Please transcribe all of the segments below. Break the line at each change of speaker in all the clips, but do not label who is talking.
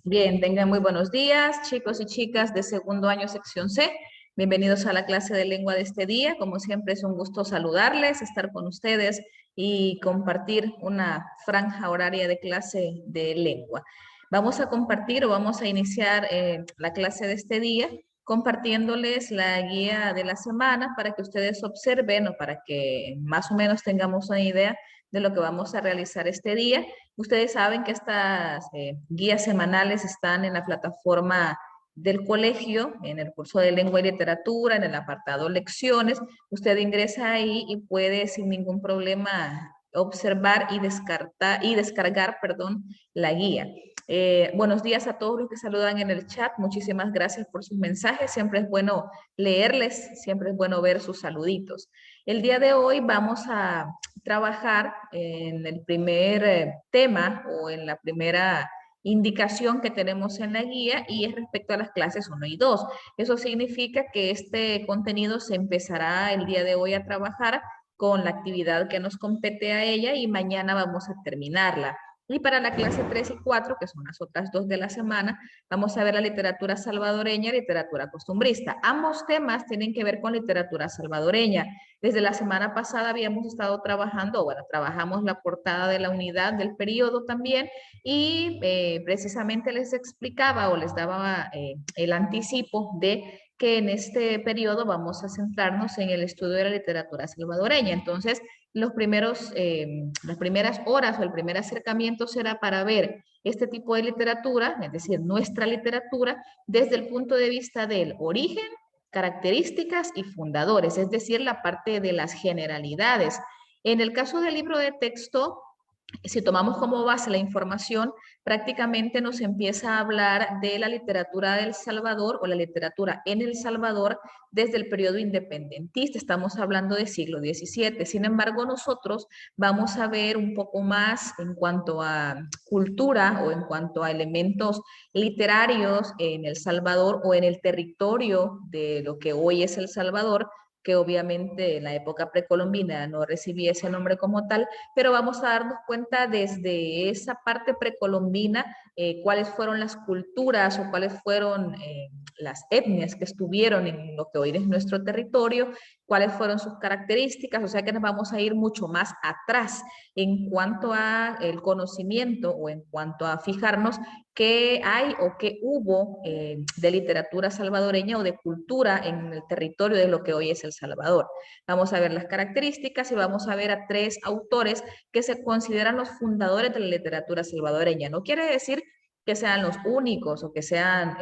Bien, tengan muy buenos días, chicos y chicas de segundo año sección C. Bienvenidos a la clase de lengua de este día. Como siempre es un gusto saludarles, estar con ustedes y compartir una franja horaria de clase de lengua. Vamos a compartir o vamos a iniciar la clase de este día compartiéndoles la guía de la semana para que ustedes observen o para que más o menos tengamos una idea de lo que vamos a realizar este día. Ustedes saben que estas guías semanales están en la plataforma del colegio, en el curso de lengua y literatura, en el apartado lecciones. Usted ingresa ahí y puede sin ningún problema observar y descargar, perdón, la guía. Buenos días a todos los que saludan en el chat. Muchísimas gracias por sus mensajes. Siempre es bueno leerles, siempre es bueno ver sus saluditos. El día de hoy vamos a trabajar en el primer tema o en la primera indicación que tenemos en la guía y es respecto a las clases 1 y 2. Eso significa que este contenido se empezará el día de hoy a trabajar con la actividad que nos compete a ella y mañana vamos a terminarla. Y para la clase 3 y 4, que son las otras dos de la semana, vamos a ver la literatura salvadoreña y literatura costumbrista. Ambos temas tienen que ver con literatura salvadoreña. Desde la semana pasada habíamos estado trabajando, bueno, trabajamos la portada de la unidad del periodo también y precisamente les explicaba o les daba el anticipo de que en este periodo vamos a centrarnos en el estudio de la literatura salvadoreña. Entonces, las primeras horas o el primer acercamiento será para ver este tipo de literatura, es decir, nuestra literatura, desde el punto de vista del origen, características y fundadores, es decir, la parte de las generalidades. En el caso del libro de texto, si tomamos como base la información, prácticamente nos empieza a hablar de la literatura del Salvador o la literatura en El Salvador desde el periodo independentista. Estamos hablando del siglo XVII. Sin embargo, nosotros vamos a ver un poco más en cuanto a cultura o en cuanto a elementos literarios en El Salvador o en el territorio de lo que hoy es El Salvador, que obviamente en la época precolombina no recibía ese nombre como tal, pero vamos a darnos cuenta desde esa parte precolombina cuáles fueron las culturas o cuáles fueron las etnias que estuvieron en lo que hoy es nuestro territorio, cuáles fueron sus características, o sea que nos vamos a ir mucho más atrás en cuanto a el conocimiento o en cuanto a fijarnos qué hay o qué hubo de literatura salvadoreña o de cultura en el territorio de lo que hoy es El Salvador. Vamos a ver las características y vamos a ver a tres autores que se consideran los fundadores de la literatura salvadoreña. No quiere decir que sean los únicos o que sean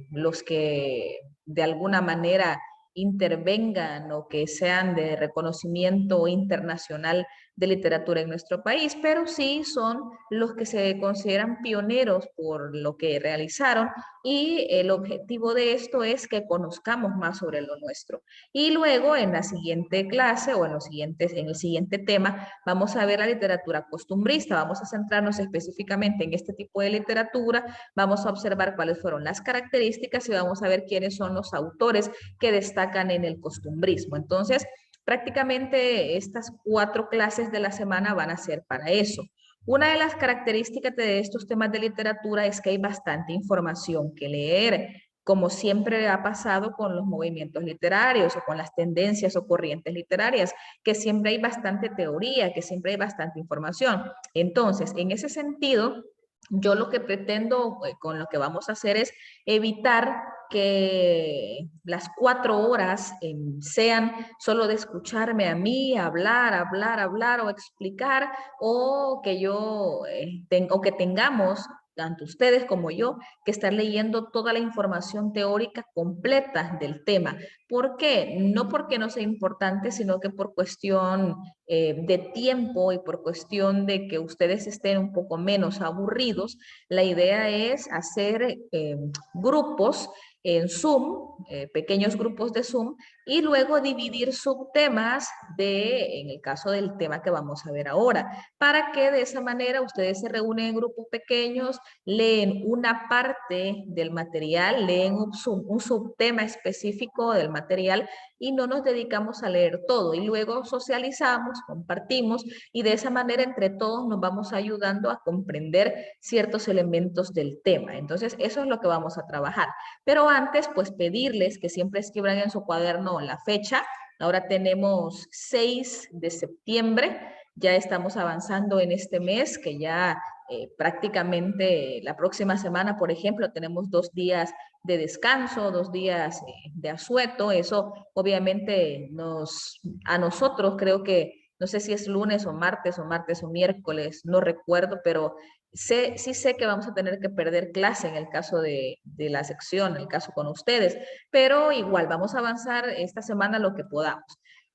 los que de alguna manera intervengan o que sean de reconocimiento internacional de literatura en nuestro país, pero sí son los que se consideran pioneros por lo que realizaron y el objetivo de esto es que conozcamos más sobre lo nuestro. Y luego en la siguiente clase o en el siguiente tema vamos a ver la literatura costumbrista, vamos a centrarnos específicamente en este tipo de literatura, vamos a observar cuáles fueron las características y vamos a ver quiénes son los autores que destacan en el costumbrismo. Entonces, prácticamente estas 4 clases de la semana van a ser para eso. Una de las características de estos temas de literatura es que hay bastante información que leer, como siempre ha pasado con los movimientos literarios o con las tendencias o corrientes literarias, que siempre hay bastante teoría, que siempre hay bastante información. Entonces, en ese sentido, yo lo que pretendo con lo que vamos a hacer es evitar que las 4 horas sean solo de escucharme a mí, hablar o explicar, o que o que tengamos, tanto ustedes como yo, que estar leyendo toda la información teórica completa del tema. ¿Por qué? No porque no sea importante, sino que por cuestión de tiempo y por cuestión de que ustedes estén un poco menos aburridos, la idea es hacer grupos en Zoom, pequeños grupos de Zoom, y luego dividir subtemas en el caso del tema que vamos a ver ahora, para que de esa manera ustedes se reúnen en grupos pequeños, leen una parte del material, leen un subtema específico del material y no nos dedicamos a leer todo. Y luego socializamos, compartimos y de esa manera entre todos nos vamos ayudando a comprender ciertos elementos del tema. Entonces, eso es lo que vamos a trabajar. Pero antes, pues pedirles que siempre escriban en su cuaderno la fecha. Ahora tenemos 6 de septiembre. Ya estamos avanzando en este mes, que ya prácticamente la próxima semana, por ejemplo, tenemos 2 días de descanso, 2 días de asueto. Eso obviamente a nosotros creo que, no sé si es lunes o martes o miércoles, no recuerdo, pero sí sé que vamos a tener que perder clase en el caso de la sección, en el caso con ustedes, pero igual vamos a avanzar esta semana lo que podamos.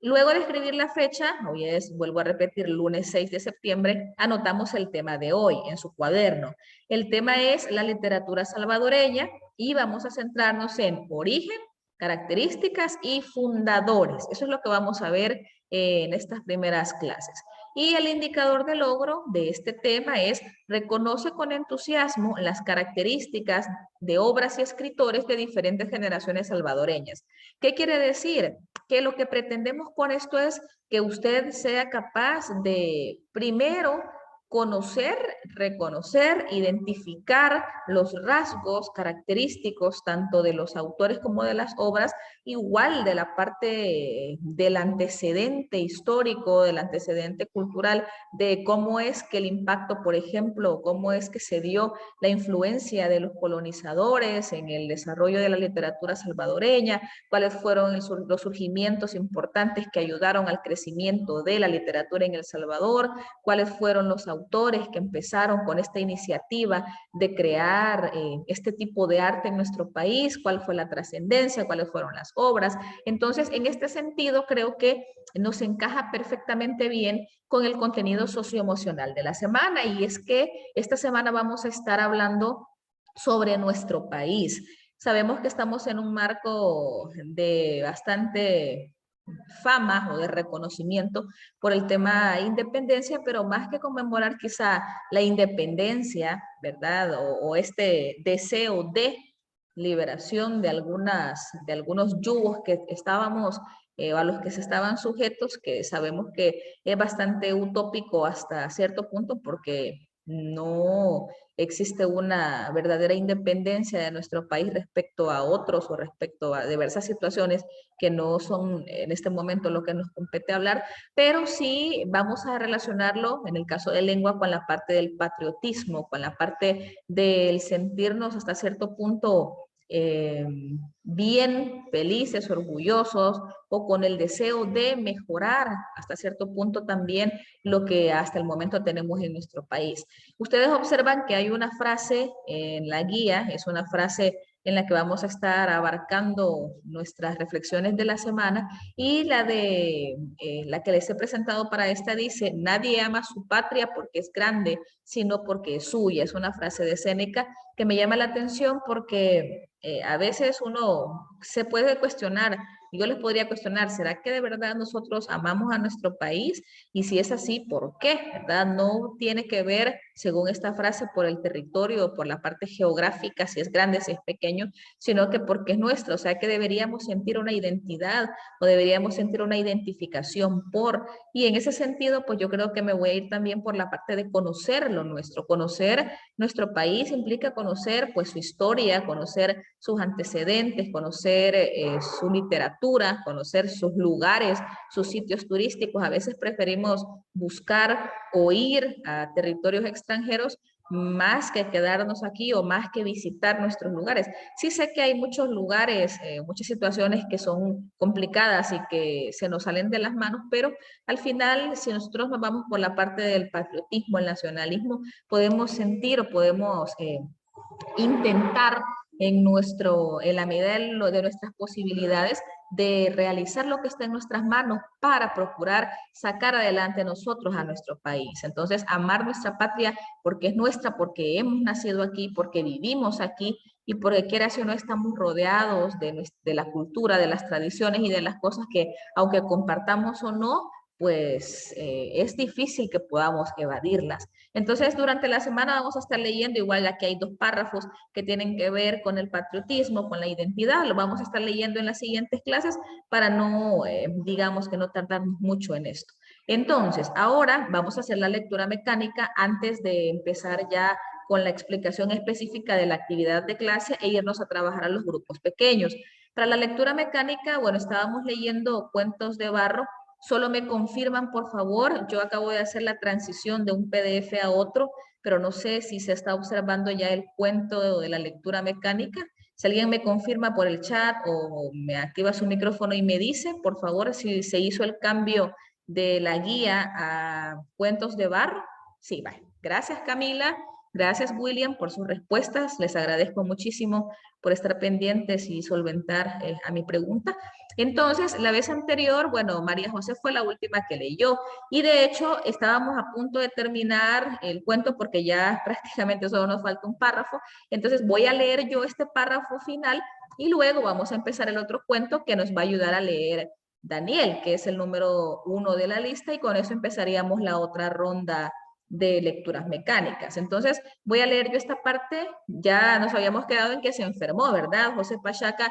Luego de escribir la fecha, hoy es, vuelvo a repetir, lunes 6 de septiembre, anotamos el tema de hoy en su cuaderno. El tema es la literatura salvadoreña y vamos a centrarnos en origen, características y fundadores. Eso es lo que vamos a ver en estas primeras clases. Y el indicador de logro de este tema es: reconoce con entusiasmo las características de obras y escritores de diferentes generaciones salvadoreñas. ¿Qué quiere decir? Que lo que pretendemos con esto es que usted sea capaz de, primero, conocer, reconocer, identificar los rasgos característicos tanto de los autores como de las obras, igual de la parte del antecedente histórico, del antecedente cultural, de cómo es que el impacto, por ejemplo, cómo es que se dio la influencia de los colonizadores en el desarrollo de la literatura salvadoreña, cuáles fueron los surgimientos importantes que ayudaron al crecimiento de la literatura en El Salvador, cuáles fueron los autores que empezaron con esta iniciativa de crear este tipo de arte en nuestro país, cuál fue la trascendencia, cuáles fueron las obras. Entonces, en este sentido, creo que nos encaja perfectamente bien con el contenido socioemocional de la semana, y es que esta semana vamos a estar hablando sobre nuestro país. Sabemos que estamos en un marco de bastante fama o de reconocimiento por el tema independencia, pero más que conmemorar quizá la independencia, ¿verdad? O este deseo de liberación de algunos yugos que estábamos a los que se estaban sujetos, que sabemos que es bastante utópico hasta cierto punto porque no existe una verdadera independencia de nuestro país respecto a otros o respecto a diversas situaciones que no son en este momento lo que nos compete hablar, pero sí vamos a relacionarlo, en el caso de lengua, con la parte del patriotismo, con la parte del sentirnos hasta cierto punto bien, felices, orgullosos, o con el deseo de mejorar hasta cierto punto también lo que hasta el momento tenemos en nuestro país. Ustedes observan que hay una frase en la guía, es una frase en la que vamos a estar abarcando nuestras reflexiones de la semana, y la que les he presentado para esta dice: nadie ama su patria porque es grande, sino porque es suya. Es una frase de Séneca que me llama la atención porque a veces uno se puede cuestionar. Yo les podría cuestionar: ¿será que de verdad nosotros amamos a nuestro país? Y si es así, ¿por qué? ¿Verdad? No tiene que ver, según esta frase, por el territorio o por la parte geográfica, si es grande, si es pequeño, sino que porque es nuestro. O sea, que deberíamos sentir una identidad o deberíamos sentir una identificación por. Y en ese sentido, pues yo creo que me voy a ir también por la parte de conocer lo nuestro. Conocer nuestro país implica conocer pues su historia, conocer sus antecedentes, conocer su literatura, conocer sus lugares, sus sitios turísticos. A veces preferimos buscar o ir a territorios extranjeros más que quedarnos aquí o más que visitar nuestros lugares. Sí sé que hay muchos lugares, muchas situaciones que son complicadas y que se nos salen de las manos, pero al final, si nosotros nos vamos por la parte del patriotismo, el nacionalismo, podemos sentir o podemos intentar en la medida de nuestras posibilidades, de realizar lo que está en nuestras manos para procurar sacar adelante nosotros a nuestro país. Entonces, amar nuestra patria porque es nuestra, porque hemos nacido aquí, porque vivimos aquí, y porque quiera si no estamos rodeados de la cultura, de las tradiciones y de las cosas que, aunque compartamos o no, pues es difícil que podamos evadirlas. Entonces, durante la semana vamos a estar leyendo, igual aquí hay 2 párrafos que tienen que ver con el patriotismo, con la identidad, lo vamos a estar leyendo en las siguientes clases para no, digamos que no tardarnos mucho en esto. Entonces, ahora vamos a hacer la lectura mecánica antes de empezar ya con la explicación específica de la actividad de clase e irnos a trabajar a los grupos pequeños. Para la lectura mecánica, bueno, estábamos leyendo Cuentos de Barro. Solo me confirman, por favor, yo acabo de hacer la transición de un PDF a otro, pero no sé si se está observando ya el cuento de la lectura mecánica. Si alguien me confirma por el chat o me activa su micrófono y me dice, por favor, si se hizo el cambio de la guía a Cuentos de Barro. Sí, vale. Gracias, Camila. Gracias, William, por sus respuestas. Les agradezco muchísimo por estar pendientes y solventar a mi pregunta. Entonces, la vez anterior, bueno, María José fue la última que leyó y de hecho estábamos a punto de terminar el cuento porque ya prácticamente solo nos falta un párrafo. Entonces voy a leer yo este párrafo final y luego vamos a empezar el otro cuento que nos va a ayudar a leer Daniel, que es el número 1 de la lista, y con eso empezaríamos la otra ronda de lecturas mecánicas. Entonces, voy a leer yo esta parte. Ya nos habíamos quedado en que se enfermó, ¿verdad? José Pachaca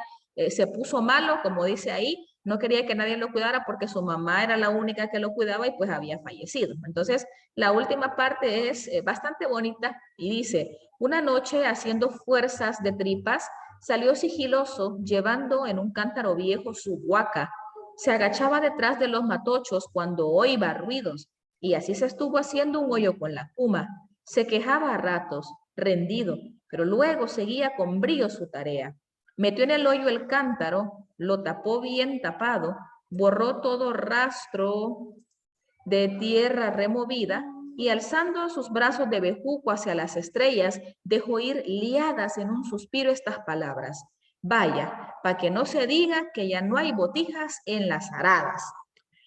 se puso malo, como dice ahí, no quería que nadie lo cuidara porque su mamá era la única que lo cuidaba y pues había fallecido. Entonces, la última parte es bastante bonita y dice, una noche haciendo fuerzas de tripas, salió sigiloso llevando en un cántaro viejo su huaca. Se agachaba detrás de los matochos cuando oía ruidos y así se estuvo haciendo un hoyo con la puma. Se quejaba a ratos, rendido, pero luego seguía con brío su tarea. Metió en el hoyo el cántaro, lo tapó bien tapado, borró todo rastro de tierra removida y alzando sus brazos de bejuco hacia las estrellas, dejó ir liadas en un suspiro estas palabras. Vaya, para que no se diga que ya no hay botijas en las aradas.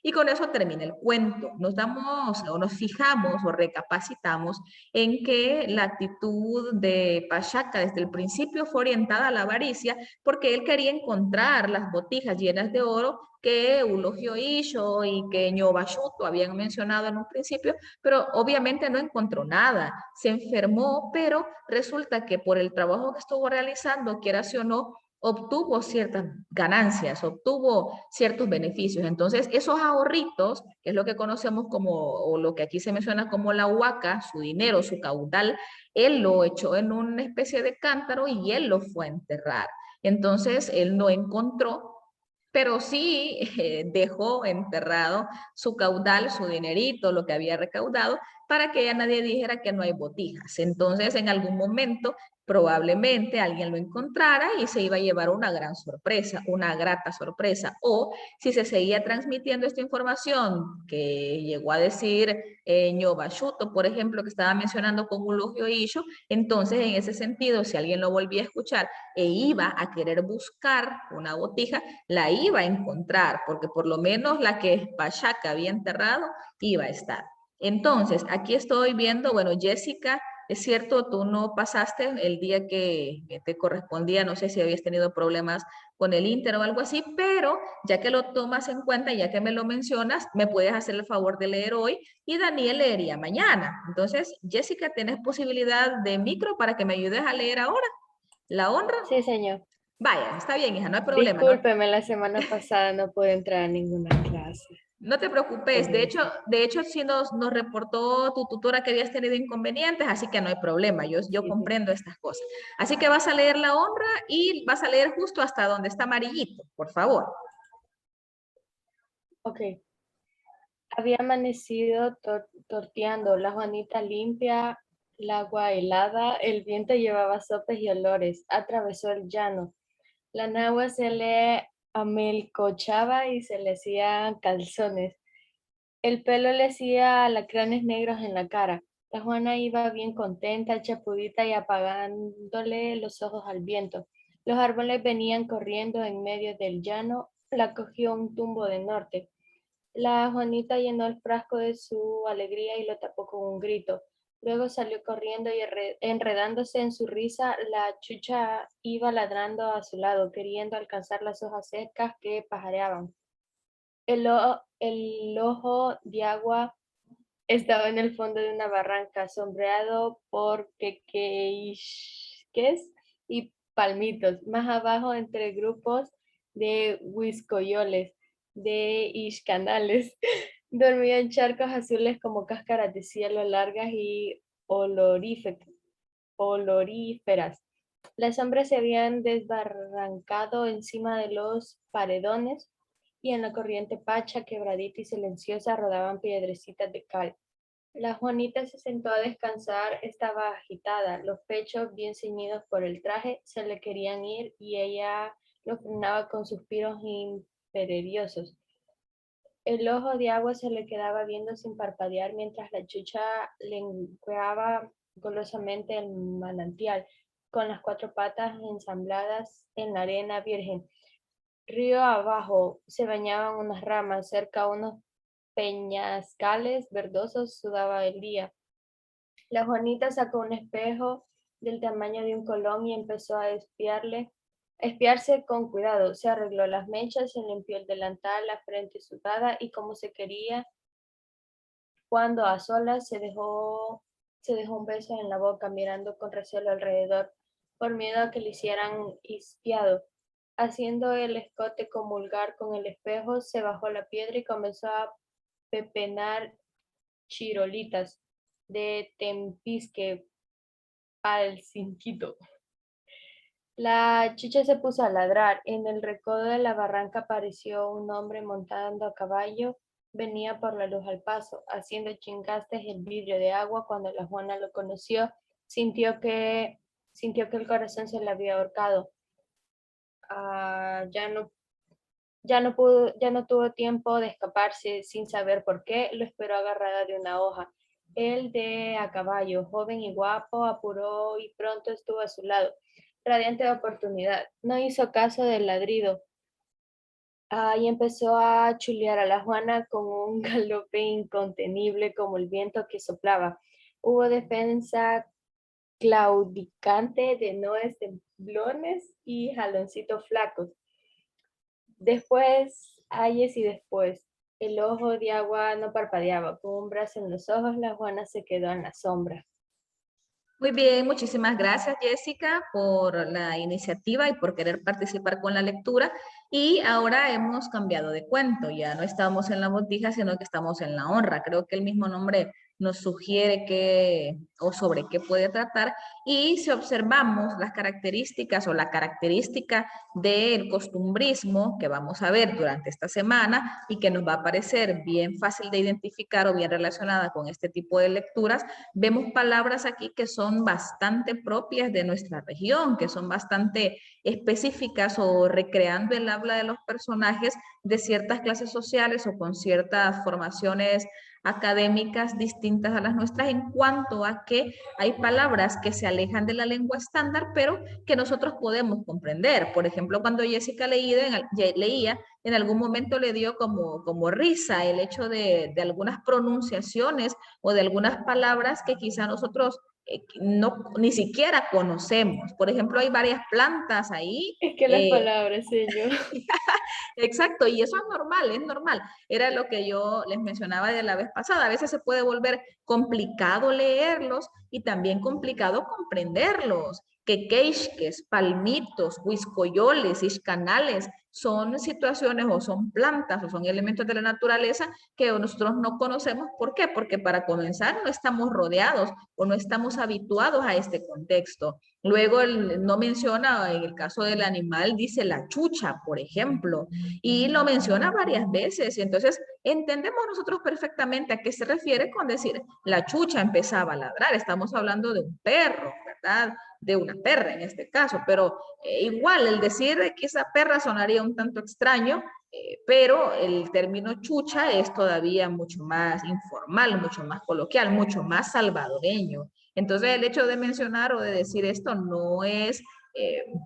Y con eso termina el cuento. Nos damos o nos fijamos o recapacitamos en que la actitud de Pachaca desde el principio fue orientada a la avaricia porque él quería encontrar las botijas llenas de oro que Eulogio Isho y que Ñobashuto habían mencionado en un principio, pero obviamente no encontró nada. Se enfermó, pero resulta que por el trabajo que estuvo realizando, quiera o no, obtuvo ciertas ganancias, obtuvo ciertos beneficios. Entonces, esos ahorritos, que es lo que conocemos como, o lo que aquí se menciona como la huaca, su dinero, su caudal, él lo echó en una especie de cántaro y él lo fue a enterrar. Entonces, él no encontró, pero sí dejó enterrado su caudal, su dinerito, lo que había recaudado, para que ya nadie dijera que no hay botijas. Entonces, en algún momento, probablemente alguien lo encontrara y se iba a llevar una gran sorpresa, una grata sorpresa. O si se seguía transmitiendo esta información que llegó a decir Ñobashuto, por ejemplo, que estaba mencionando con Eulogio Isho, entonces en ese sentido, si alguien lo volvía a escuchar e iba a querer buscar una botija, la iba a encontrar, porque por lo menos la que Pachaca había enterrado iba a estar. Entonces, aquí estoy viendo, bueno, Jessica, es cierto, tú no pasaste el día que te correspondía, no sé si habías tenido problemas con el Inter o algo así, pero ya que lo tomas en cuenta, ya que me lo mencionas, me puedes hacer el favor de leer hoy y Daniel leería mañana. Entonces, Jessica, ¿tienes posibilidad de micro para que me ayudes a leer ahora? ¿La honra?
Sí, señor.
Vaya, está bien, hija, no hay problema, no,
Discúlpeme, la semana pasada no pude entrar a ninguna clase.
no te preocupes.
Por eso.
De hecho, sí nos reportó tu tutora que habías tenido inconvenientes, así que no hay problema, yo
Ujú.
comprendo estas cosas. Así que vas a leer la honra y vas a leer justo hasta donde está amarillito, por favor.
Ok. Había amanecido torteando, la Juanita limpia, el agua helada, el viento llevaba sopes y olores, atravesó el llano. La nagua se le amelcochaba y se le hacían calzones. El pelo le hacía alacranes negros en la cara. La Juana iba bien contenta, chapudita y apagándole los ojos al viento. Los árboles venían corriendo en medio del llano, la cogió un tumbo de norte. La Juanita llenó el frasco de su alegría y lo tapó con un grito. Luego salió corriendo y enredándose en su risa, la chucha iba ladrando a su lado, queriendo alcanzar las hojas secas que pajareaban. El ojo de agua estaba en el fondo de una barranca, sombreado por quequeisques y palmitos. Más abajo, entre grupos de huiscoyoles, de iscanales, dormían charcos azules como cáscaras de cielo largas y oloríferas. Las sombras se habían desbarrancado encima de los paredones y en la corriente pacha, quebradita y silenciosa, rodaban piedrecitas de cal. La Juanita se sentó a descansar, estaba agitada, los pechos bien ceñidos por el traje se le querían ir y ella lo frenaba con suspiros imperiosos. El ojo de agua se le quedaba viendo sin parpadear mientras la chucha lengüeaba golosamente el manantial, con las cuatro patas ensambladas en la arena virgen. Río abajo se bañaban unas ramas, cerca unos peñascales verdosos sudaba el día. La Juanita sacó un espejo del tamaño de un colón y empezó a espiarse con cuidado. Se arregló las mechas, se limpió el delantal, la frente sudada y como se quería, cuando a solas se dejó un beso en la boca, mirando con recelo alrededor, por miedo a que le hicieran espiado. Haciendo el escote comulgar con el espejo, se bajó la piedra y comenzó a pepenar chirolitas de Tempisque al cinquito. La chucha se puso a ladrar. En el recodo de la barranca apareció un hombre montando a caballo. Venía por la luz al paso, haciendo chingastes el vidrio de agua. Cuando la Juana lo conoció, sintió que el corazón se le había ahorcado. Ah, ya no tuvo tiempo de escaparse sin saber por qué, lo esperó agarrada de una hoja. El de a caballo, joven y guapo, apuró y pronto estuvo a su lado, radiante de oportunidad. No hizo caso del ladrido. Y empezó a chulear a la Juana con un galope incontenible como el viento que soplaba. Hubo defensa claudicante de nuez temblones y jaloncitos flacos. Después, ayes y después, el ojo de agua no parpadeaba, con un brazo en los ojos, la Juana se quedó en la sombra.
Muy bien, muchísimas gracias Jessica por la iniciativa y por querer participar con la lectura. Y ahora hemos cambiado de cuento, ya no estamos en la botija, sino que estamos en la honra. Creo que el mismo nombre nos sugiere qué o sobre qué puede tratar. Y si observamos las características o la característica del costumbrismo que vamos a ver durante esta semana y que nos va a parecer bien fácil de identificar o bien relacionada con este tipo de lecturas, vemos palabras aquí que son bastante propias de nuestra región, que son bastante específicas o recreando el habla de los personajes de ciertas clases sociales o con ciertas formaciones académicas distintas a las nuestras en cuanto a que hay palabras que se alejan de la lengua estándar, pero que nosotros podemos comprender. Por ejemplo, cuando Jessica leía, en algún momento le dio como risa el hecho de algunas pronunciaciones o de algunas palabras que quizá nosotros no, ni siquiera conocemos. Por ejemplo, hay varias plantas ahí.
Es que las palabras, señor.
Exacto, y eso es normal, es normal. Era lo que yo les mencionaba de la vez pasada. A veces se puede volver complicado leerlos y también complicado comprenderlos. Quequeisques, palmitos, huiscoyoles, iscanales, son situaciones o son plantas o son elementos de la naturaleza que nosotros no conocemos. ¿Por qué? Porque para comenzar no estamos rodeados o no estamos habituados a este contexto. Luego no menciona, en el caso del animal, dice la chucha, por ejemplo, y lo menciona varias veces. Y entonces entendemos nosotros perfectamente a qué se refiere con decir la chucha empezaba a ladrar. Estamos hablando de un perro, ¿verdad? De una perra en este caso, pero igual el decir que esa perra sonaría un tanto extraño, pero el término chucha es todavía mucho más informal, mucho más coloquial, mucho más salvadoreño. Entonces el hecho de mencionar o de decir esto no es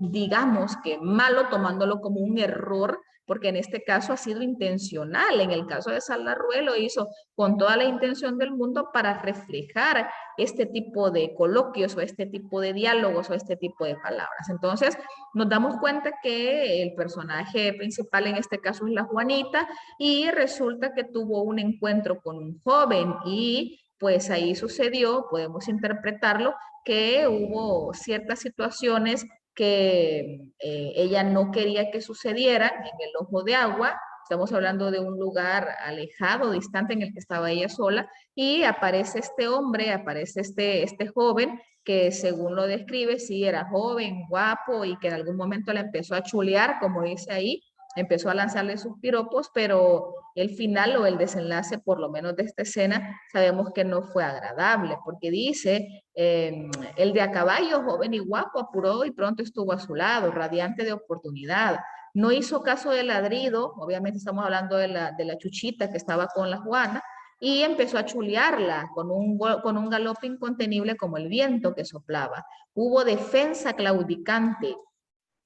digamos que malo, tomándolo como un error, porque en este caso ha sido intencional. En el caso de Saldarrué lo hizo con toda la intención del mundo para reflejar este tipo de coloquios o este tipo de diálogos o este tipo de palabras. Entonces, nos damos cuenta que el personaje principal en este caso es la Juanita y resulta que tuvo un encuentro con un joven y pues ahí sucedió, podemos interpretarlo, que hubo ciertas situaciones que ella no quería que sucedieran en el Ojo de Agua. Estamos hablando de un lugar alejado, distante, en el que estaba ella sola, y aparece este hombre, aparece este joven, que según lo describe, sí era joven, guapo, y que en algún momento la empezó a chulear, como dice ahí, empezó a lanzarle sus piropos, pero el final o el desenlace, por lo menos de esta escena, sabemos que no fue agradable, porque dice, el de a caballo, joven y guapo, apuró y pronto estuvo a su lado, radiante de oportunidad. No hizo caso del ladrido, obviamente estamos hablando de la chuchita que estaba con la Juana, y empezó a chulearla con un galope incontenible como el viento que soplaba. Hubo defensa claudicante,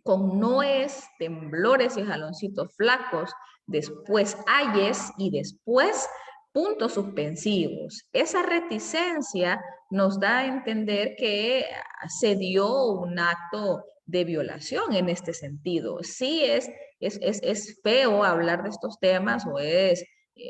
con noes, temblores y jaloncitos flacos, después ayes y después puntos suspensivos. Esa reticencia nos da a entender que se dio un acto de violación en este sentido. Sí es feo hablar de estos temas o es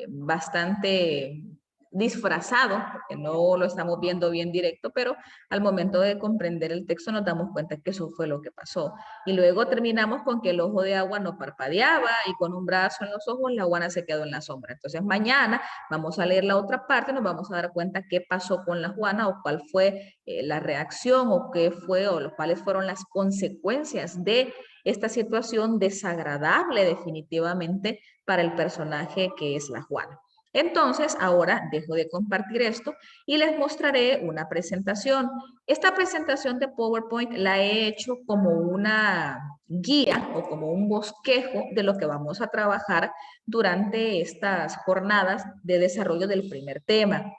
bastante disfrazado, porque no lo estamos viendo bien directo, pero al momento de comprender el texto nos damos cuenta que eso fue lo que pasó. Y luego terminamos con que el ojo de agua no parpadeaba y con un brazo en los ojos la Juana se quedó en la sombra. Entonces mañana vamos a leer la otra parte, nos vamos a dar cuenta qué pasó con la Juana o cuál fue la reacción o qué fue o cuáles fueron las consecuencias de esta situación desagradable definitivamente para el personaje que es la Juana. Entonces, ahora dejo de compartir esto y les mostraré una presentación. Esta presentación de PowerPoint la he hecho como una guía o como un bosquejo de lo que vamos a trabajar durante estas jornadas de desarrollo del primer tema.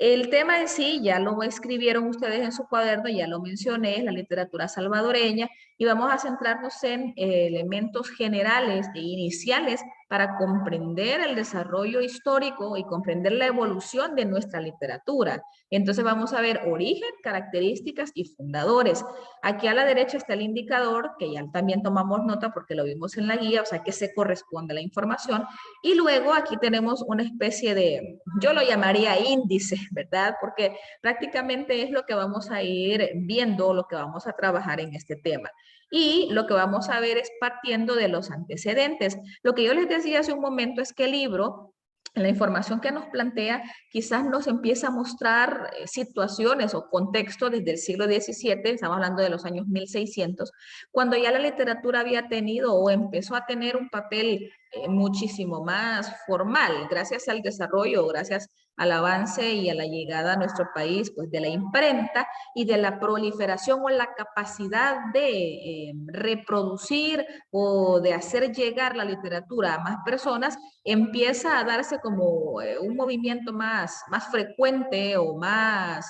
El tema en sí ya lo escribieron ustedes en su cuaderno, ya lo mencioné, es la literatura salvadoreña, y vamos a centrarnos en elementos generales e iniciales para comprender el desarrollo histórico y comprender la evolución de nuestra literatura. Entonces vamos a ver origen, características y fundadores. Aquí a la derecha está el indicador, que ya también tomamos nota porque lo vimos en la guía, o sea que se corresponde a la información. Y luego aquí tenemos una especie de, yo lo llamaría índice, ¿verdad? Porque prácticamente es lo que vamos a ir viendo, lo que vamos a trabajar en este tema. Y lo que vamos a ver es partiendo de los antecedentes. Lo que yo les decía hace un momento es que el libro, la información que nos plantea, quizás nos empieza a mostrar situaciones o contextos desde el siglo XVII, estamos hablando de los años 1600, cuando ya la literatura había tenido o empezó a tener un papel muchísimo más formal, gracias al desarrollo, gracias al avance y a la llegada a nuestro país pues, de la imprenta y de la proliferación o la capacidad de reproducir o de hacer llegar la literatura a más personas, empieza a darse como un movimiento más frecuente o más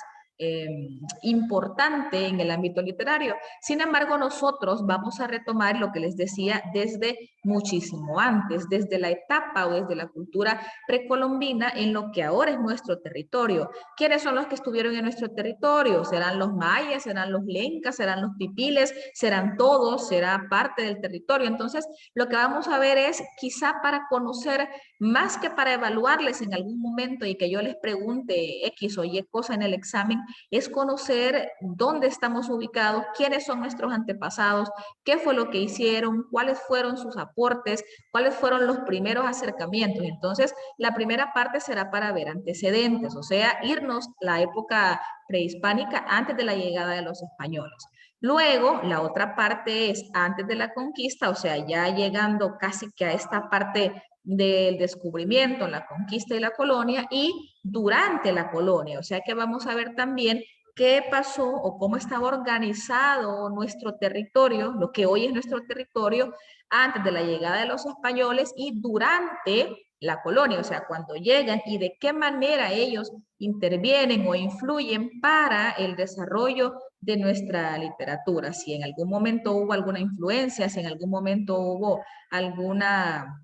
importante en el ámbito literario. Sin embargo, nosotros vamos a retomar lo que les decía desde muchísimo antes, desde la etapa o desde la cultura precolombina en lo que ahora es nuestro territorio. ¿Quiénes son los que estuvieron en nuestro territorio? ¿Serán los mayas? ¿Serán los lencas? ¿Serán los pipiles? ¿Serán todos? ¿Será parte del territorio? Entonces, lo que vamos a ver es quizá para conocer más que para evaluarles en algún momento y que yo les pregunte X o Y cosa en el examen, es conocer dónde estamos ubicados, quiénes son nuestros antepasados, qué fue lo que hicieron, cuáles fueron sus aportes, cuáles fueron los primeros acercamientos. Entonces, la primera parte será para ver antecedentes, o sea, irnos la época prehispánica antes de la llegada de los españoles. Luego, la otra parte es antes de la conquista, o sea, ya llegando casi que a esta parte del descubrimiento, la conquista y la colonia, y durante la colonia. O sea que vamos a ver también qué pasó o cómo estaba organizado nuestro territorio, lo que hoy es nuestro territorio, antes de la llegada de los españoles y durante la colonia, o sea, cuando llegan y de qué manera ellos intervienen o influyen para el desarrollo de nuestra literatura. Si en algún momento hubo alguna influencia, si en algún momento hubo alguna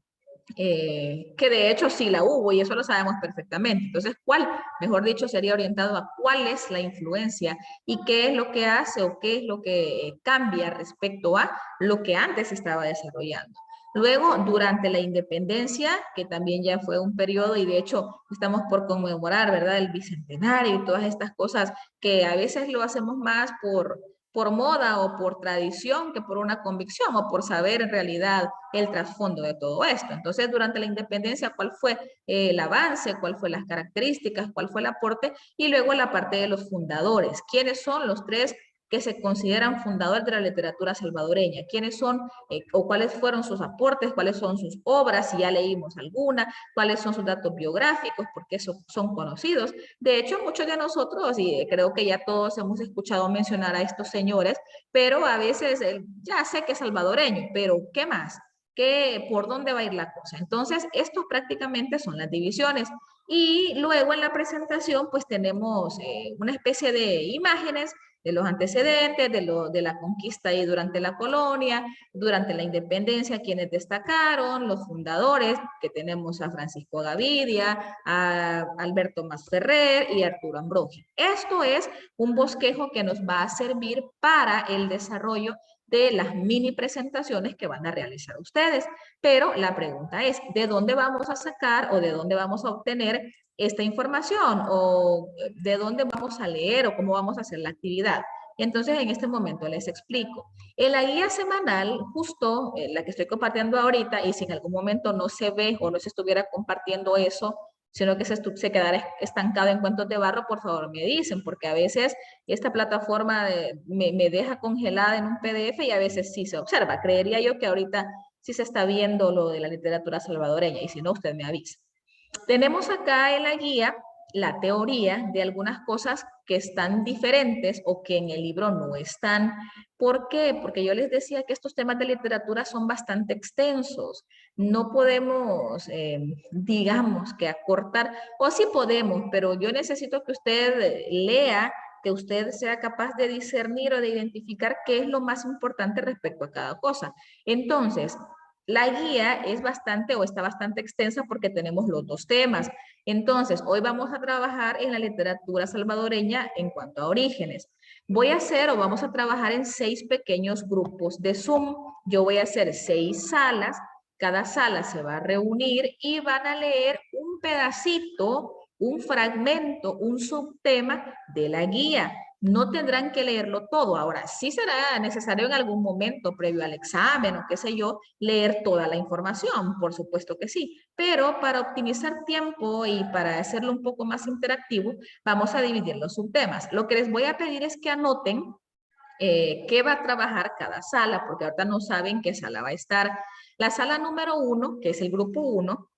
que de hecho sí la hubo y eso lo sabemos perfectamente. Entonces, ¿cuál, mejor dicho, sería orientado a cuál es la influencia y qué es lo que hace o qué es lo que cambia respecto a lo que antes se estaba desarrollando? Luego, durante la independencia, que también ya fue un periodo y de hecho estamos por conmemorar, ¿verdad? El bicentenario y todas estas cosas que a veces lo hacemos más por moda o por tradición que por una convicción o por saber en realidad el trasfondo de todo esto. Entonces, durante la independencia, ¿cuál fue el avance? ¿Cuál fue las características? ¿Cuál fue el aporte? Y luego la parte de los fundadores. ¿Quiénes son los tres que se consideran fundadores de la literatura salvadoreña? ¿Quiénes son o cuáles fueron sus aportes? ¿Cuáles son sus obras? Si ya leímos alguna, ¿cuáles son sus datos biográficos? Porque esos son conocidos. De hecho, muchos de nosotros, y creo que ya todos hemos escuchado mencionar a estos señores, pero a veces ya sé que es salvadoreño, pero ¿qué más? ¿Qué, por dónde va a ir la cosa? Entonces, estos prácticamente son las divisiones. Y luego en la presentación, pues tenemos una especie de imágenes de los antecedentes, de la conquista y durante la colonia, durante la independencia, quienes destacaron, los fundadores, que tenemos a Francisco Gavidia, a Alberto Masferrer y Arturo Ambrogi. Esto es un bosquejo que nos va a servir para el desarrollo de las mini presentaciones que van a realizar ustedes. Pero la pregunta es, ¿de dónde vamos a sacar o de dónde vamos a obtener esta información? ¿O de dónde vamos a leer o cómo vamos a hacer la actividad? Entonces, en este momento les explico. En la guía semanal, justo la que estoy compartiendo ahorita, y si en algún momento no se ve o no se estuviera compartiendo eso, sino que se quedara estancado en cuentos de barro, por favor me dicen, porque a veces esta plataforma me deja congelada en un PDF y a veces sí se observa. Creería yo que ahorita sí se está viendo lo de la literatura salvadoreña y si no, usted me avisa. Tenemos acá en la guía la teoría de algunas cosas que están diferentes o que en el libro no están. ¿Por qué? Porque yo les decía que estos temas de literatura son bastante extensos. No podemos, digamos, que acortar, o sí podemos, pero yo necesito que usted lea, que usted sea capaz de discernir o de identificar qué es lo más importante respecto a cada cosa. Entonces, la guía es bastante o está bastante extensa porque tenemos los dos temas. Entonces, hoy vamos a trabajar en la literatura salvadoreña en cuanto a orígenes. Voy a hacer o vamos a trabajar en 6 pequeños grupos de Zoom. Yo voy a hacer 6 salas. Cada sala se va a reunir y van a leer un pedacito, un fragmento, un subtema de la guía. No tendrán que leerlo todo. Ahora, sí será necesario en algún momento, previo al examen o qué sé yo, leer toda la información, por supuesto que sí. Pero para optimizar tiempo y para hacerlo un poco más interactivo, vamos a dividir los subtemas. Lo que les voy a pedir es que anoten qué va a trabajar cada sala, porque ahorita no saben qué sala va a estar. La sala número 1, que es el grupo 1,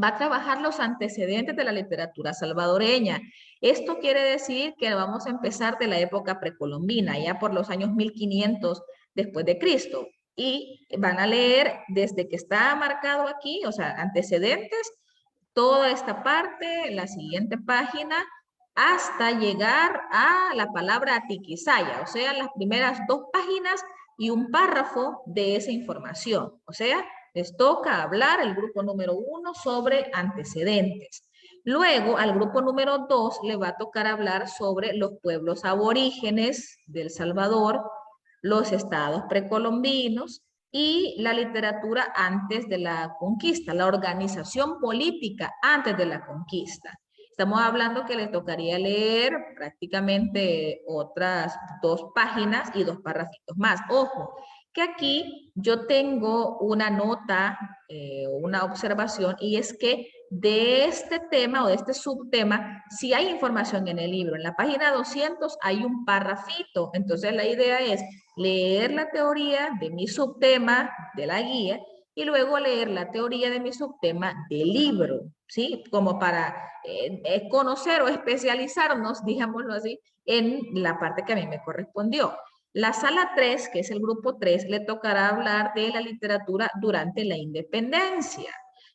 va a trabajar los antecedentes de la literatura salvadoreña. Esto quiere decir que vamos a empezar de la época precolombina, ya por los años 1500 después de Cristo. Y van a leer desde que está marcado aquí, o sea, antecedentes, toda esta parte, la siguiente página, hasta llegar a la palabra tiquisaya, o sea, las primeras 2 páginas y un párrafo de esa información. O sea, les toca hablar el grupo número 1 sobre antecedentes. Luego, al grupo número 2 le va a tocar hablar sobre los pueblos aborígenes del Salvador, los estados precolombinos y la literatura antes de la conquista, la organización política antes de la conquista. Estamos hablando que le tocaría leer prácticamente otras 2 páginas y 2 párrafitos más. Ojo, que aquí yo tengo una nota, una observación, y es que de este tema o de este subtema, sí hay información en el libro. En la página 200 hay un párrafito. Entonces la idea es leer la teoría de mi subtema de la guía y luego leer la teoría de mi subtema del libro. ¿sí? Como para conocer o especializarnos, digámoslo así, en la parte que a mí me correspondió. La sala 3, que es el grupo 3, le tocará hablar de la literatura durante la independencia.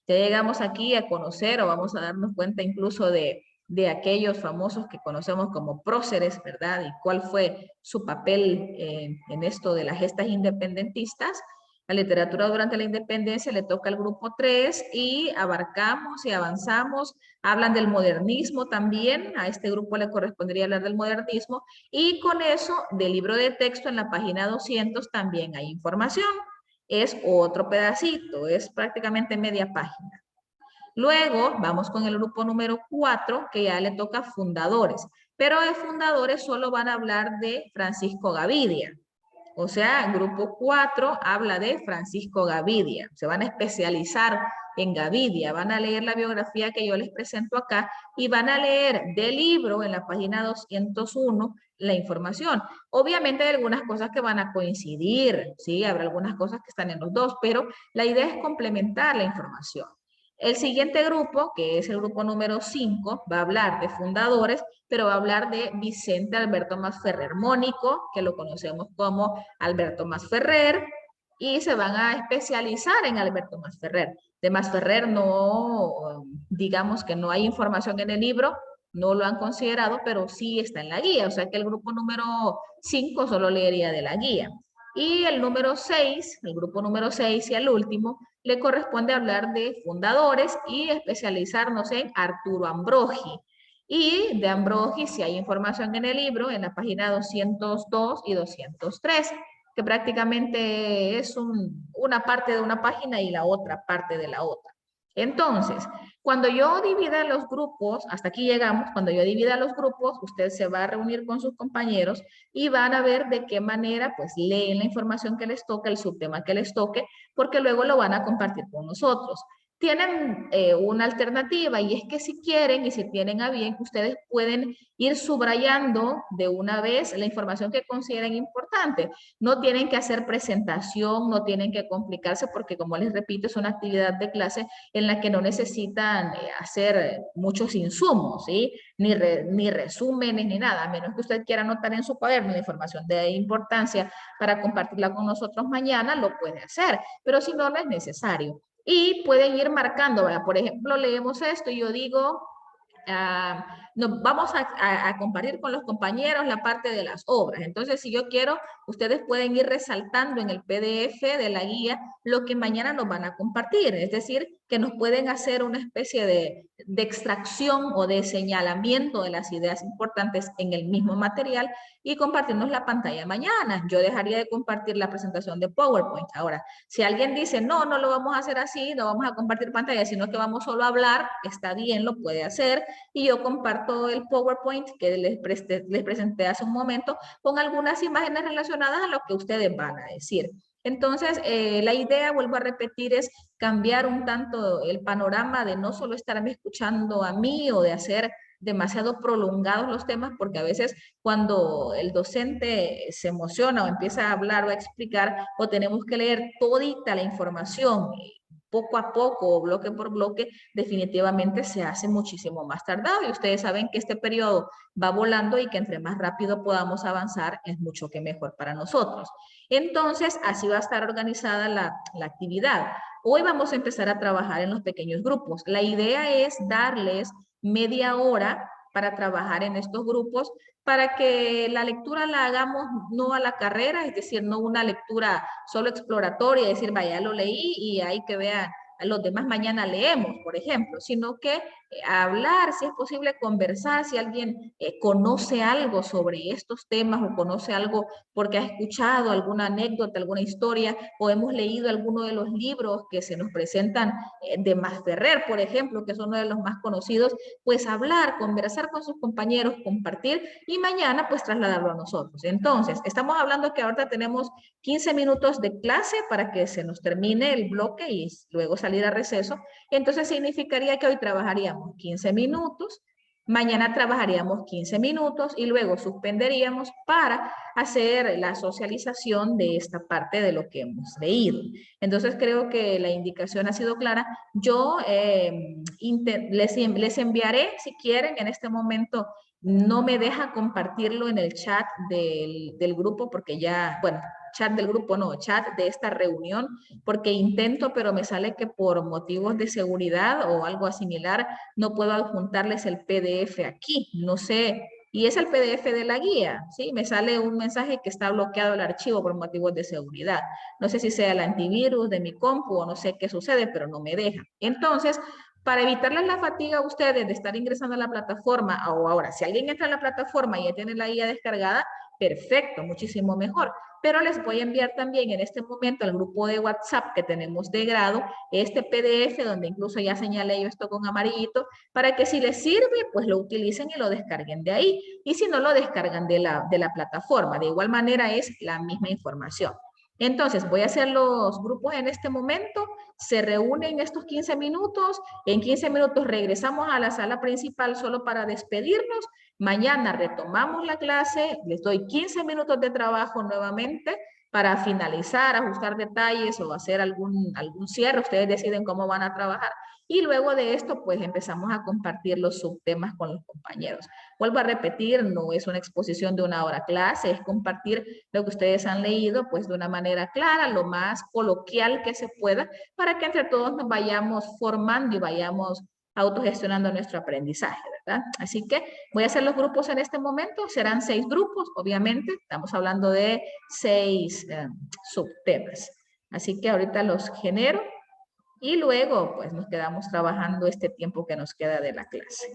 Ya llegamos aquí a conocer o vamos a darnos cuenta incluso de aquellos famosos que conocemos como próceres, ¿verdad? Y cuál fue su papel en esto de las gestas independentistas. La literatura durante la independencia le toca al grupo 3 y abarcamos y avanzamos. Hablan del modernismo también, a este grupo le correspondería hablar del modernismo, y con eso del libro de texto en la página 200 también hay información. Es otro pedacito, es prácticamente media página. Luego vamos con el grupo número 4, que ya le toca fundadores, pero de fundadores solo van a hablar de Francisco Gavidia. O sea, el grupo 4 habla de Francisco Gavidia. Se van a especializar en Gavidia, van a leer la biografía que yo les presento acá y van a leer del libro en la página 201 la información. Obviamente hay algunas cosas que van a coincidir, ¿sí? Habrá algunas cosas que están en los dos, pero la idea es complementar la información. El siguiente grupo, que es el grupo número 5, va a hablar de fundadores, pero va a hablar de Vicente Alberto Masferrer Mónico, que lo conocemos como Alberto Masferrer, y se van a especializar en Alberto Masferrer. De Masferrer no, digamos que no hay información en el libro, no lo han considerado, pero sí está en la guía, o sea que el grupo número 5 solo leería de la guía. Y el número 6, el grupo número 6 y el último, le corresponde hablar de fundadores y especializarnos en Arturo Ambrogi. Y de Ambrogi, si hay información en el libro, en la página 202 y 203, que prácticamente es una parte de una página y la otra parte de la otra. Entonces, cuando yo divida los grupos, hasta aquí llegamos, cuando yo divida los grupos, usted se va a reunir con sus compañeros y van a ver de qué manera pues leen la información que les toca, el subtema que les toque, porque luego lo van a compartir con nosotros. Tienen una alternativa y es que si quieren y si tienen a bien, ustedes pueden ir subrayando de una vez la información que consideren importante. No tienen que hacer presentación, no tienen que complicarse porque como les repito, es una actividad de clase en la que no necesitan hacer muchos insumos, ¿sí? Ni resúmenes ni nada, a menos que usted quiera anotar en su cuaderno la información de importancia para compartirla con nosotros mañana, lo puede hacer, pero si no, no es necesario. Y pueden ir marcando, ¿verdad? Por ejemplo, leemos esto y yo digo, nos vamos a compartir con los compañeros la parte de las obras. Entonces, si yo quiero, ustedes pueden ir resaltando en el PDF de la guía lo que mañana nos van a compartir. Es decir, que nos pueden hacer una especie de extracción o de señalamiento de las ideas importantes en el mismo material y compartirnos la pantalla mañana. Yo dejaría de compartir la presentación de PowerPoint. Ahora, si alguien dice, no, no lo vamos a hacer así, no vamos a compartir pantalla, sino que vamos solo a hablar, está bien, lo puede hacer. Y yo comparto el PowerPoint que les presenté hace un momento con algunas imágenes relacionadas a lo que ustedes van a decir. Entonces, la idea, vuelvo a repetir, es cambiar un tanto el panorama de no solo estarme escuchando a mí o de hacer demasiado prolongados los temas, porque a veces cuando el docente se emociona o empieza a hablar o a explicar, o tenemos que leer todita la información poco a poco o bloque por bloque, definitivamente se hace muchísimo más tardado. Y ustedes saben que este periodo va volando y que entre más rápido podamos avanzar es mucho que mejor para nosotros. Entonces, así va a estar organizada la actividad. Hoy vamos a empezar a trabajar en los pequeños grupos. La idea es darles media hora para trabajar en estos grupos para que la lectura la hagamos no a la carrera, es decir, no una lectura solo exploratoria, es decir, vaya, lo leí y hay que vean, a los demás mañana leemos, por ejemplo, sino que hablar, si es posible, conversar, si alguien conoce algo sobre estos temas o conoce algo porque ha escuchado alguna anécdota, alguna historia o hemos leído alguno de los libros que se nos presentan de Masferrer, por ejemplo, que es uno de los más conocidos, pues hablar, conversar con sus compañeros, compartir y mañana pues trasladarlo a nosotros. Entonces, estamos hablando que ahorita tenemos 15 minutos de clase para que se nos termine el bloque y luego salir a receso. Entonces significaría que hoy trabajaríamos 15 minutos Mañana trabajaríamos 15 minutos y luego suspenderíamos para hacer la socialización de esta parte de lo que hemos leído. Entonces creo que la indicación ha sido clara. Yo les enviaré, si quieren, en este momento no me deja compartirlo en el chat del grupo porque ya, bueno, chat del grupo no, chat de esta reunión, porque intento, pero me sale que por motivos de seguridad o algo similar, no puedo adjuntarles el PDF aquí, no sé, y es el PDF de la guía, ¿sí? Me sale un mensaje que está bloqueado el archivo por motivos de seguridad. No sé si sea el antivirus de mi compu o no sé qué sucede, pero no me deja. Entonces, para evitarles la fatiga a ustedes de estar ingresando a la plataforma, o ahora, si alguien entra a la plataforma y ya tiene la guía descargada, perfecto, muchísimo mejor. Pero les voy a enviar también en este momento al grupo de WhatsApp que tenemos de grado, este PDF donde incluso ya señalé yo esto con amarillito, para que si les sirve, pues lo utilicen y lo descarguen de ahí. Y si no, lo descargan de la plataforma. De igual manera es la misma información. Entonces, voy a hacer los grupos en este momento, se reúnen estos 15 minutos, en 15 minutos regresamos a la sala principal solo para despedirnos, mañana retomamos la clase, les doy 15 minutos de trabajo nuevamente para finalizar, ajustar detalles o hacer algún cierre, ustedes deciden cómo van a trabajar. Y luego de esto, pues empezamos a compartir los subtemas con los compañeros. Vuelvo a repetir, no es una exposición de una hora clase, es compartir lo que ustedes han leído, pues de una manera clara, lo más coloquial que se pueda, para que entre todos nos vayamos formando y vayamos autogestionando nuestro aprendizaje, ¿verdad? Así que voy a hacer los grupos en este momento, serán 6 grupos, obviamente, estamos hablando de 6 subtemas. Así que ahorita los genero y luego pues nos quedamos trabajando este tiempo que nos queda de la clase.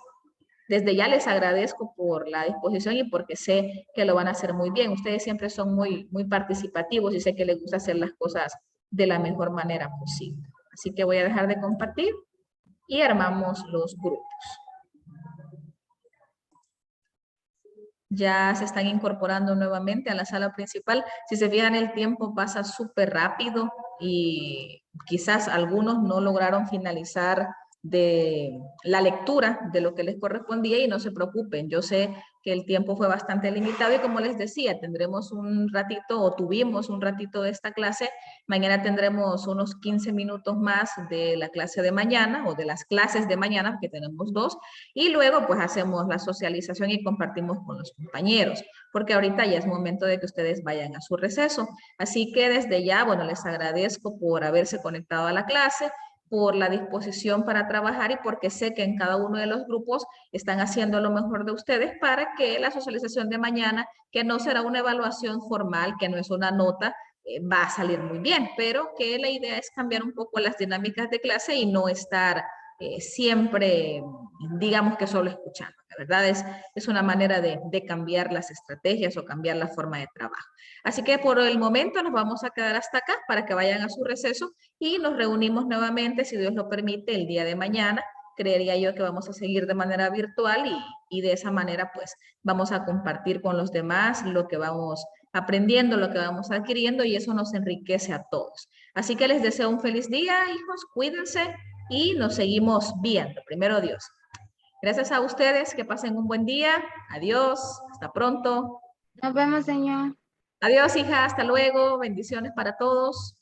Desde ya les agradezco por la disposición y porque sé que lo van a hacer muy bien. Ustedes siempre son muy participativos y sé que les gusta hacer las cosas de la mejor manera posible. Así que voy a dejar de compartir y armamos los grupos. Ya se están incorporando nuevamente a la sala principal. Si se fijan, el tiempo pasa súper rápido y quizás algunos no lograron finalizar de la lectura de lo que les correspondía y no se preocupen. Yo sé que el tiempo fue bastante limitado y como les decía, tendremos un ratito o tuvimos un ratito de esta clase. Mañana tendremos unos 15 minutos más de la clase de mañana o de las clases de mañana, que tenemos 2, y luego pues hacemos la socialización y compartimos con los compañeros, porque ahorita ya es momento de que ustedes vayan a su receso. Así que desde ya, bueno, les agradezco por haberse conectado a la clase, por la disposición para trabajar y porque sé que en cada uno de los grupos están haciendo lo mejor de ustedes para que la socialización de mañana, que no será una evaluación formal, que no es una nota, va a salir muy bien, pero que la idea es cambiar un poco las dinámicas de clase y no estar siempre, digamos que solo escuchando. La verdad es una manera de cambiar las estrategias o cambiar la forma de trabajo. Así que por el momento nos vamos a quedar hasta acá para que vayan a su receso y nos reunimos nuevamente, si Dios lo permite, el día de mañana. Creería yo que vamos a seguir de manera virtual y de esa manera pues vamos a compartir con los demás lo que vamos aprendiendo, lo que vamos adquiriendo y eso nos enriquece a todos. Así que les deseo un feliz día, hijos, cuídense y nos seguimos viendo. Primero Dios. Gracias a ustedes, que pasen un buen día. Adiós, hasta pronto.
Nos vemos, señor.
Adiós, hija, hasta luego. Bendiciones para todos.